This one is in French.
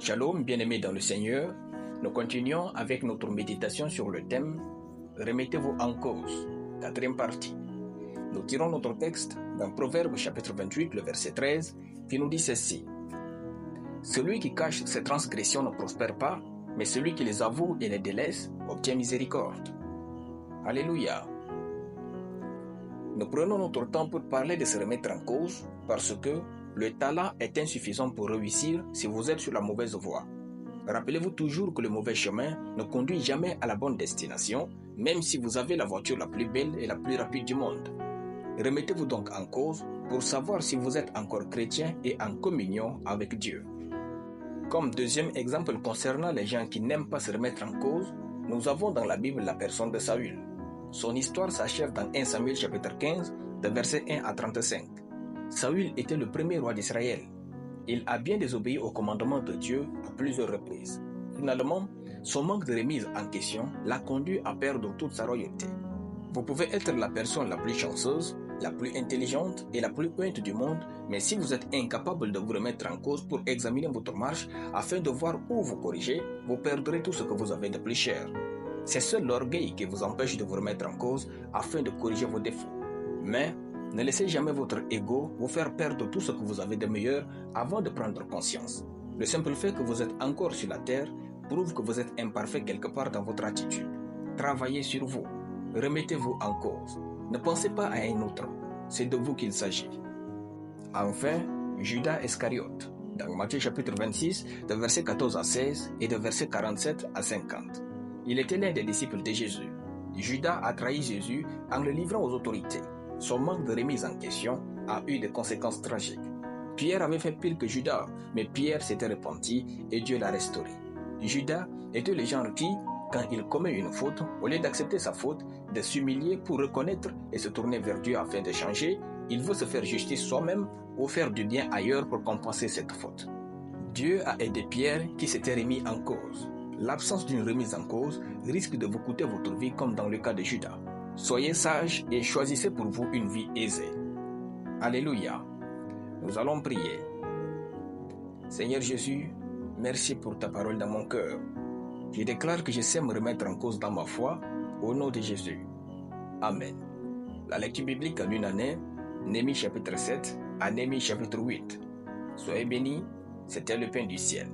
Shalom, bien-aimés dans le Seigneur, nous continuons avec notre méditation sur le thème « Remettez-vous en cause », quatrième partie. Nous tirons notre texte dans Proverbe chapitre 28, le verset 13, qui nous dit ceci. « Celui qui cache ses transgressions ne prospère pas, mais celui qui les avoue et les délaisse obtient miséricorde. » Alléluia. Nous prenons notre temps pour parler de se remettre en cause parce que le talent est insuffisant pour réussir si vous êtes sur la mauvaise voie. Rappelez-vous toujours que le mauvais chemin ne conduit jamais à la bonne destination, même si vous avez la voiture la plus belle et la plus rapide du monde. Remettez-vous donc en cause pour savoir si vous êtes encore chrétien et en communion avec Dieu. Comme deuxième exemple concernant les gens qui n'aiment pas se remettre en cause, nous avons dans la Bible la personne de Saül. Son histoire s'achève dans 1 Samuel chapitre 15, de versets 1 à 35. Saül était le premier roi d'Israël. Il a bien désobéi au commandement de Dieu à plusieurs reprises. Finalement, son manque de remise en question l'a conduit à perdre toute sa royauté. Vous pouvez être la personne la plus chanceuse, la plus intelligente et la plus puante du monde, mais si vous êtes incapable de vous remettre en cause pour examiner votre marche afin de voir où vous corrigez, vous perdrez tout ce que vous avez de plus cher. C'est seul l'orgueil qui vous empêche de vous remettre en cause afin de corriger vos défauts. Mais ne laissez jamais votre ego vous faire perdre tout ce que vous avez de meilleur avant de prendre conscience. Le simple fait que vous êtes encore sur la terre prouve que vous êtes imparfait quelque part dans votre attitude. Travaillez sur vous. Remettez-vous en cause. Ne pensez pas à un autre. C'est de vous qu'il s'agit. Enfin, Judas Iscariote, dans Matthieu chapitre 26, de versets 14 à 16 et de versets 47 à 50. Il était l'un des disciples de Jésus. Judas a trahi Jésus en le livrant aux autorités. Son manque de remise en question a eu des conséquences tragiques. Pierre avait fait pire que Judas, mais Pierre s'était repenti et Dieu l'a restauré. Judas était le genre qui, quand il commet une faute, au lieu d'accepter sa faute, de s'humilier pour reconnaître et se tourner vers Dieu afin de changer, il veut se faire justice soi-même ou faire du bien ailleurs pour compenser cette faute. Dieu a aidé Pierre qui s'était remis en cause. L'absence d'une remise en cause risque de vous coûter votre vie comme dans le cas de Judas. Soyez sages et choisissez pour vous une vie aisée. Alléluia. Nous allons prier. Seigneur Jésus, merci pour ta parole dans mon cœur. Je déclare que je sais me remettre en cause dans ma foi, au nom de Jésus. Amen. La lecture biblique en une année, Néhémie chapitre 7 à Néhémie chapitre 8. Soyez bénis, c'était le pain du ciel.